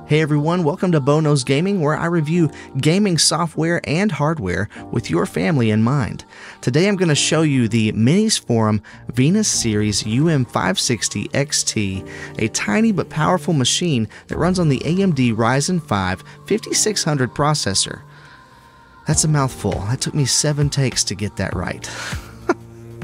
Hey everyone, welcome to Bo Knows Gaming, where I review gaming software and hardware with your family in mind. Today I'm going to show you the MinisForum Venus Series UM560XT, a tiny but powerful machine that runs on the AMD Ryzen 5 5600 processor. That's a mouthful. That took me 7 takes to get that right.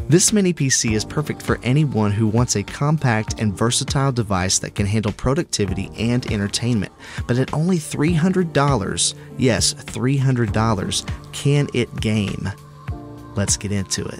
This mini PC is perfect for anyone who wants a compact and versatile device that can handle productivity and entertainment. But at only $300, yes, $300, can it game? Let's get into it.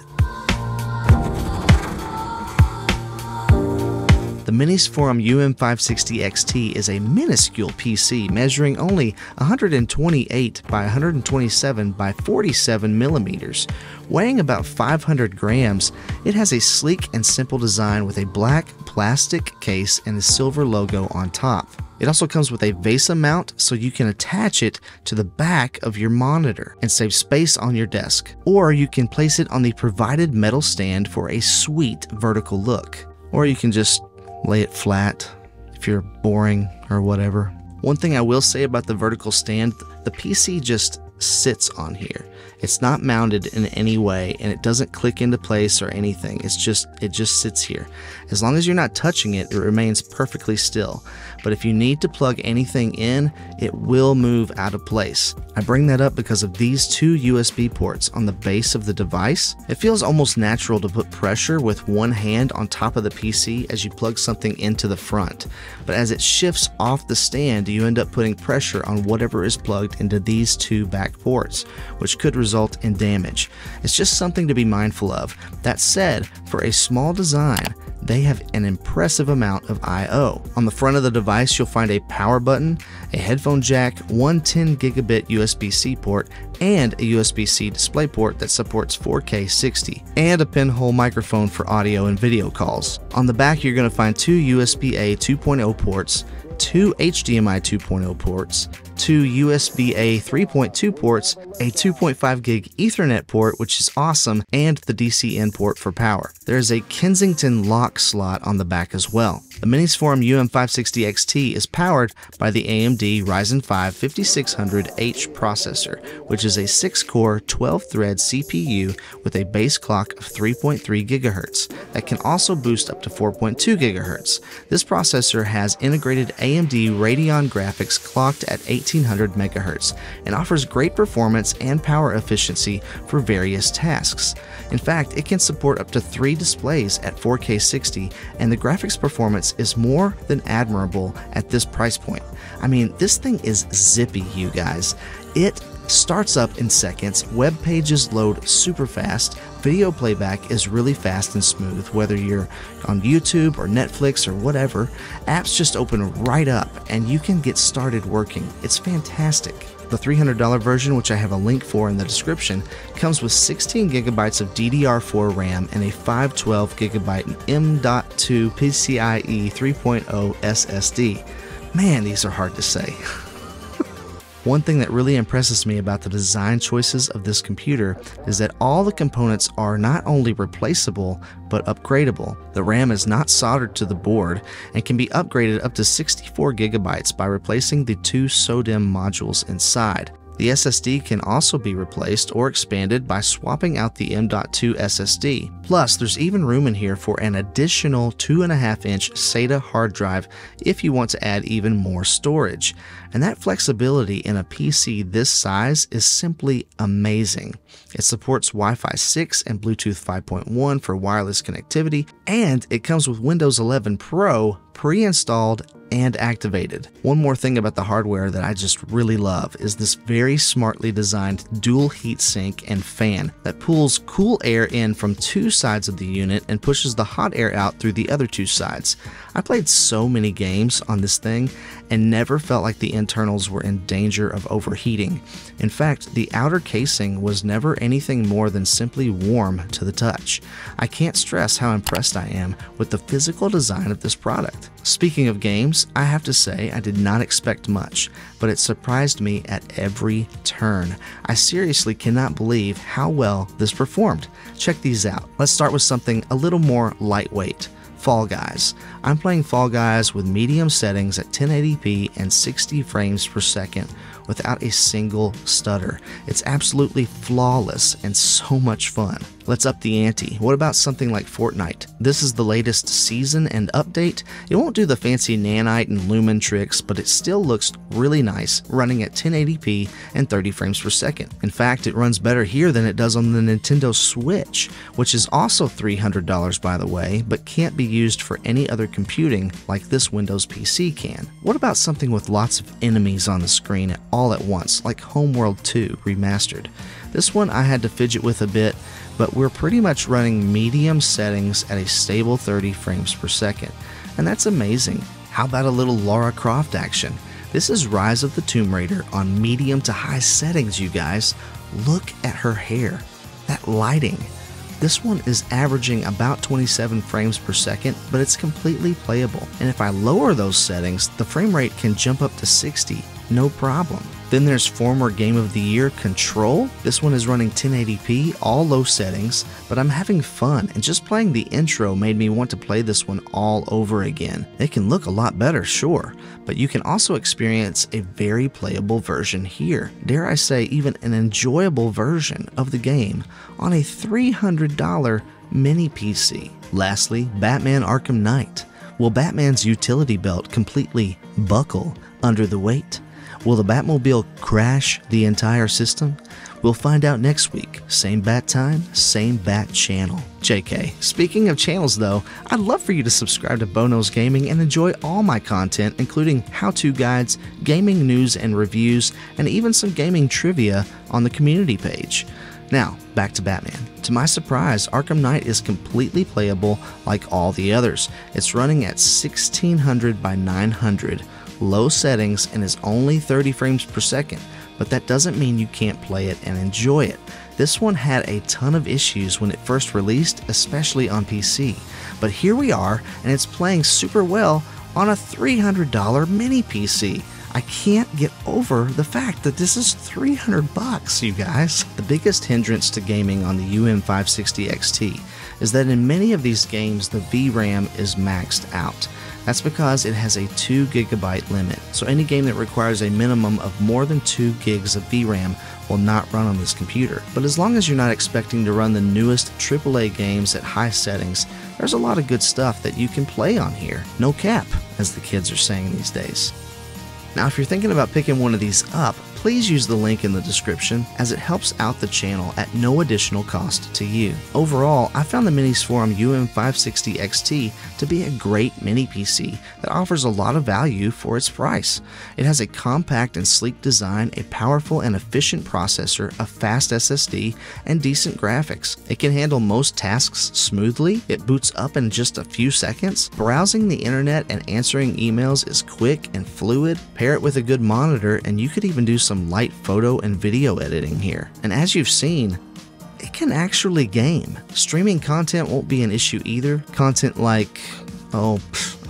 The MinisForum UM560XT is a minuscule PC measuring only 128 by 127 by 47 millimeters. Weighing about 500 grams, it has a sleek and simple design with a black plastic case and a silver logo on top. It also comes with a VESA mount so you can attach it to the back of your monitor and save space on your desk. Or you can place it on the provided metal stand for a sweet vertical look. Or you can just lay it flat if you're boring or whatever. One thing I will say about the vertical stand, the PC just sits on here. It's not mounted in any way and it doesn't click into place or anything. It just sits here. As long as you're not touching it, it remains perfectly still. But if you need to plug anything in, it will move out of place. I bring that up because of these two USB ports on the base of the device. It feels almost natural to put pressure with one hand on top of the PC as you plug something into the front. But as it shifts off the stand, you end up putting pressure on whatever is plugged into these two back ports, which could result in damage. It's just something to be mindful of. That said, for a small design, they have an impressive amount of I/O. On the front of the device, you'll find a power button, a headphone jack, one 10 gigabit USB-C port, and a USB-C display port that supports 4K 60, and a pinhole microphone for audio and video calls. On the back, you're going to find two USB-A 2.0 ports, two HDMI 2.0 ports, two USB-A 3.2 ports, a 2.5 gig Ethernet port, which is awesome, and the DC-in port for power. There is a Kensington lock slot on the back as well. The MinisForum UM560XT is powered by the AMD Ryzen 5 5600H processor, which is a 6-core, 12-thread CPU with a base clock of 3.3 GHz that can also boost up to 4.2 GHz. This processor has integrated AMD Radeon graphics clocked at 1800 MHz and offers great performance and power efficiency for various tasks. In fact, it can support up to 3 displays at 4K 60, and the graphics performance is more than admirable at this price point. I mean, this thing is zippy, you guys. It starts up in seconds, web pages load super fast, video playback is really fast and smooth, whether you're on YouTube or Netflix or whatever. Apps just open right up and you can get started working. It's fantastic. The $300 version, which I have a link for in the description, comes with 16 gigabytes of DDR4 RAM and a 512 gigabyte M.2 PCIe 3.0 SSD. Man, these are hard to say. One thing that really impresses me about the design choices of this computer is that all the components are not only replaceable, but upgradable. The RAM is not soldered to the board and can be upgraded up to 64 gigabytes by replacing the two SODIMM modules inside. The SSD can also be replaced or expanded by swapping out the M.2 SSD. Plus, there's even room in here for an additional 2.5-inch SATA hard drive if you want to add even more storage. And that flexibility in a PC this size is simply amazing. It supports Wi-Fi 6 and Bluetooth 5.1 for wireless connectivity, and it comes with Windows 11 Pro pre-installed and activated. One more thing about the hardware that I just really love is this very smartly designed dual heatsink and fan that pulls cool air in from two sides of the unit and pushes the hot air out through the other two sides. I played so many games on this thing and never felt like the internals were in danger of overheating. In fact, the outer casing was never anything more than simply warm to the touch. I can't stress how impressed I am with the physical design of this product. Speaking of games, I have to say I did not expect much, but it surprised me at every turn. I seriously cannot believe how well this performed. Check these out. Let's start with something a little more lightweight. Fall Guys. I'm playing Fall Guys with medium settings at 1080p and 60 frames per second without a single stutter. It's absolutely flawless and so much fun. Let's up the ante. What about something like Fortnite? This is the latest season and update. It won't do the fancy nanite and lumen tricks, but it still looks really nice running at 1080p and 30 frames per second. In fact, it runs better here than it does on the Nintendo Switch, which is also $300 by the way, but can't be used for any other computing like this Windows PC can. What about something with lots of enemies on the screen all at once, like Homeworld 2 Remastered? This one I had to fidget with a bit, but we're pretty much running medium settings at a stable 30 frames per second, and that's amazing. How about a little Lara Croft action? This is Rise of the Tomb Raider on medium to high settings, you guys. Look at her hair, that lighting. This one is averaging about 27 frames per second, but it's completely playable. And if I lower those settings, the frame rate can jump up to 60, no problem. Then there's former Game of the Year Control. This one is running 1080p, all low settings, but I'm having fun, and just playing the intro made me want to play this one all over again. It can look a lot better, sure, but you can also experience a very playable version here. Dare I say, even an enjoyable version of the game on a $300 mini PC. Lastly, Batman Arkham Knight. Will Batman's utility belt completely buckle under the weight? Will the Batmobile crash the entire system? We'll find out next week. Same bat time, same bat channel. JK. Speaking of channels though, I'd love for you to subscribe to Bono's Gaming and enjoy all my content, including how-to guides, gaming news and reviews, and even some gaming trivia on the community page. Now, back to Batman. To my surprise, Arkham Knight is completely playable like all the others. It's running at 1600 by 900. Low settings, and is only 30 frames per second, but that doesn't mean you can't play it and enjoy it. This one had a ton of issues when it first released, especially on PC, but here we are and it's playing super well on a $300 mini PC. I can't get over the fact that this is $300, you guys. The biggest hindrance to gaming on the UM560XT is that in many of these games the VRAM is maxed out. That's because it has a 2 GB limit, so any game that requires a minimum of more than 2 gigs of VRAM will not run on this computer. But as long as you're not expecting to run the newest AAA games at high settings, there's a lot of good stuff that you can play on here. No cap, as the kids are saying these days. Now, if you're thinking about picking one of these up, please use the link in the description, as it helps out the channel at no additional cost to you. Overall, I found the MinisForum UM560XT to be a great mini PC that offers a lot of value for its price. It has a compact and sleek design, a powerful and efficient processor, a fast SSD, and decent graphics. It can handle most tasks smoothly. It boots up in just a few seconds. Browsing the internet and answering emails is quick and fluid. Pair it with a good monitor and you could even do some light photo and video editing here. And as you've seen, it can actually game. Streaming content won't be an issue either. Content like, I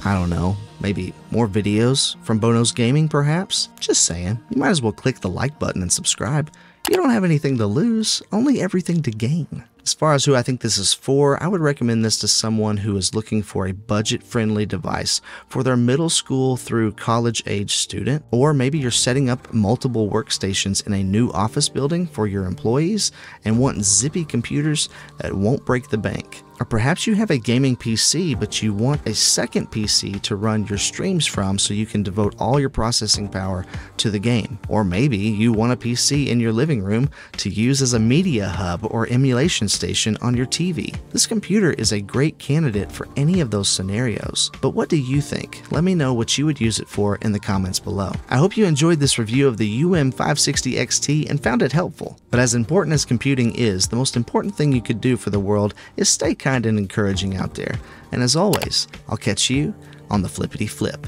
don't know, maybe more videos from Bono's Gaming perhaps? Just saying, you might as well click the like button and subscribe. You don't have anything to lose, only everything to gain. As far as who I think this is for, I would recommend this to someone who is looking for a budget-friendly device for their middle school through college-age student, or maybe you're setting up multiple workstations in a new office building for your employees and want zippy computers that won't break the bank. Or perhaps you have a gaming PC, but you want a second PC to run your streams from so you can devote all your processing power to the game. Or maybe you want a PC in your living room to use as a media hub or emulation station on your TV. This computer is a great candidate for any of those scenarios. But what do you think? Let me know what you would use it for in the comments below. I hope you enjoyed this review of the UM560XT and found it helpful. But as important as computing is, the most important thing you could do for the world is stay kind and encouraging out there. And as always, I'll catch you on the flippity flip.